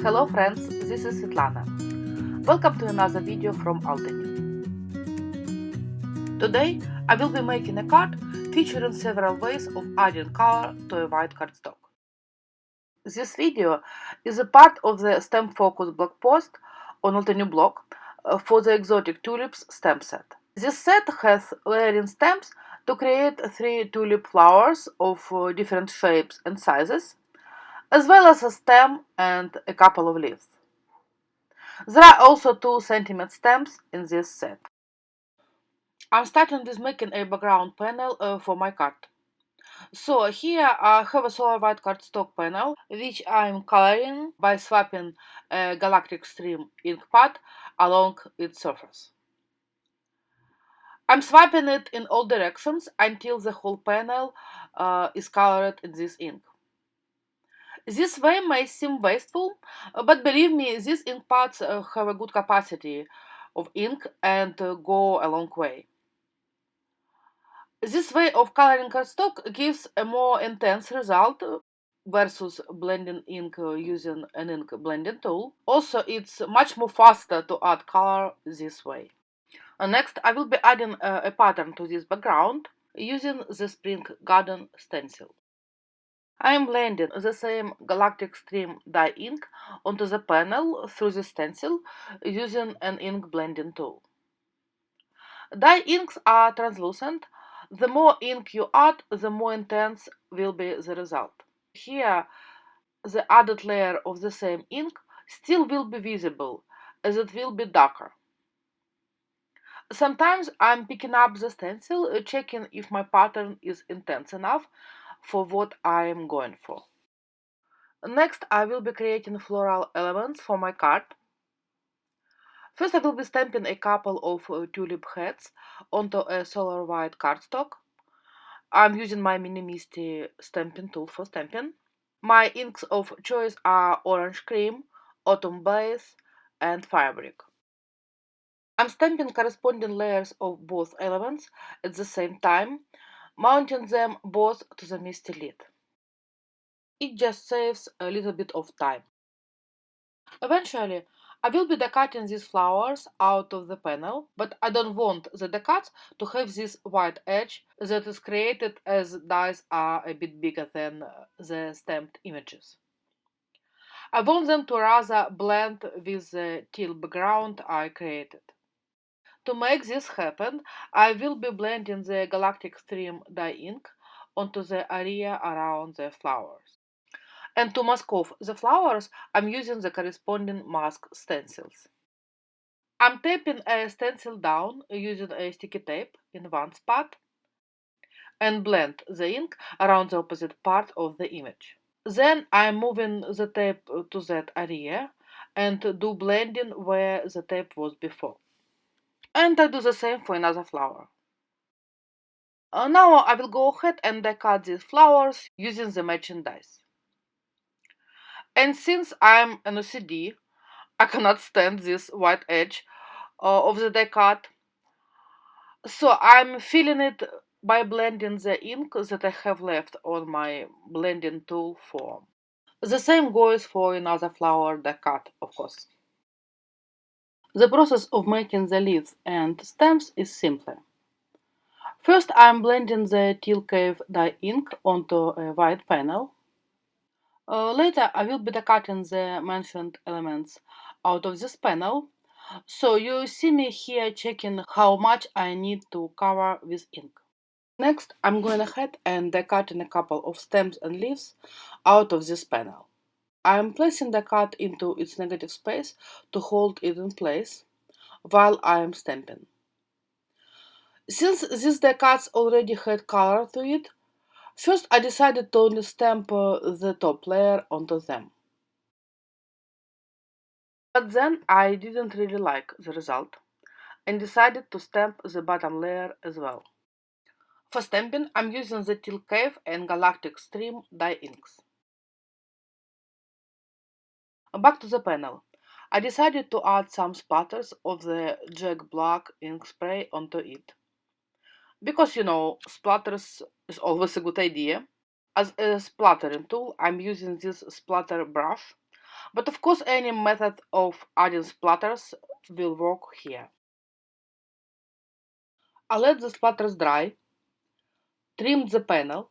Hello friends, this is Svitlana. Welcome to another video from Altany. Today I will be making a card featuring several ways of adding color to a white cardstock. This video is a part of the stamp focus blog post on Altany blog for the Exotic Tulips Stamp Set. This set has layering stamps to create 3 tulip flowers of different shapes and sizes, as well as a stem and a couple of leaves. There are also 2 centimeter stamps in this set. I'm starting with making a background panel for my card. So here I have a solar white cardstock panel, which I'm coloring by swapping a galactic stream ink pad along its surface. I'm swapping it in all directions until the whole panel is colored in this ink. This way may seem wasteful, but believe me, these ink pads have a good capacity of ink and go a long way. This way of coloring cardstock gives a more intense result versus blending ink using an ink blending tool. Also, it's much more faster to add color this way. Next, I will be adding a pattern to this background using the Spring Garden stencil. I am blending the same galactic stream dye ink onto the panel through the stencil using an ink blending tool. Dye inks are translucent. The more ink you add, the more intense will be the result. Here, the added layer of the same ink still will be visible, as it will be darker. Sometimes I'm picking up the stencil, checking if my pattern is intense enough for what I am going for. Next, I will be creating floral elements for my card. First, I will be stamping a couple of tulip heads onto a solar white cardstock. I'm using my Mini Misty stamping tool for stamping. My inks of choice are Orange Cream, Autumn Blaze, and Firebrick. I'm stamping corresponding layers of both elements at the same time, mounting them both to the Misty lid. It just saves a little bit of time. Eventually, I will be decutting these flowers out of the panel, but I don't want the decuts to have this white edge that is created as dies are a bit bigger than the stamped images. I want them to rather blend with the teal background I created. To make this happen, I will be blending the galactic stream dye ink onto the area around the flowers. And to mask off the flowers, I'm using the corresponding mask stencils. I'm taping a stencil down using a sticky tape in one spot and blend the ink around the opposite part of the image. Then I'm moving the tape to that area and do blending where the tape was before. And I do the same for another flower. Now I will go ahead and decut these flowers using the matching dies. And since I'm an OCD, I cannot stand this white edge of the die cut, so I'm filling it by blending the ink that I have left on my blending tool form. The same goes for another flower die cut, of course. The process of making the leaves and stems is simpler. First, I'm blending the Teal Cave dye ink onto a white panel. Later, I will be decutting the mentioned elements out of this panel, so you see me here checking how much I need to cover with ink. Next, I'm going ahead and decutting a couple of stems and leaves out of this panel. I'm placing the cut into its negative space to hold it in place while I am stamping. Since these die cuts already had color to it, first I decided to only stamp the top layer onto them. But then I didn't really like the result and decided to stamp the bottom layer as well. For stamping, I'm using the Teal Cave and Galactic Stream dye inks. Back to the panel. I decided to add some splatters of the Jack Black ink spray onto it. Because splatters is always a good idea. As a splattering tool, I'm using this splatter brush, But of course any method of adding splatters will work here. I let the splatters dry, trimmed the panel,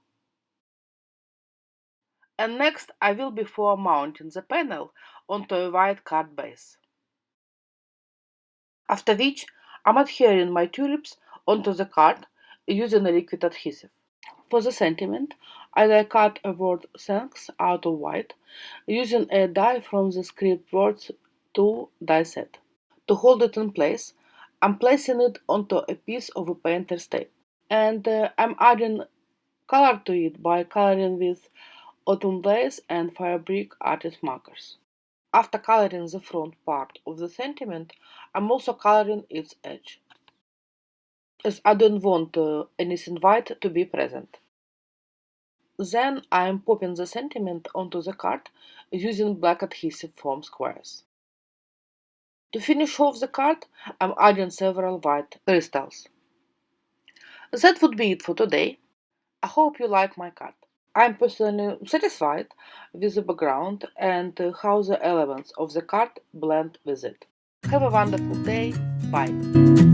and next I will before mounting the panel onto a white card base. After which I'm adhering my tulips onto the card using a liquid adhesive. For the sentiment, I cut a word thanks out of white using a die from the script words Tulips Die Set. To hold it in place, I'm placing it onto a piece of a painter's tape. And I'm adding color to it by coloring with autumn glaze and fabric artist markers. After coloring the front part of the sentiment, I'm also coloring its edge, as I don't want anything white to be present. Then I'm popping the sentiment onto the card using black adhesive foam squares. To finish off the card, I'm adding several white crystals. That would be it for today. I hope you like my card. I'm personally satisfied with the background and how the elements of the card blend with it. Have a wonderful day. Bye.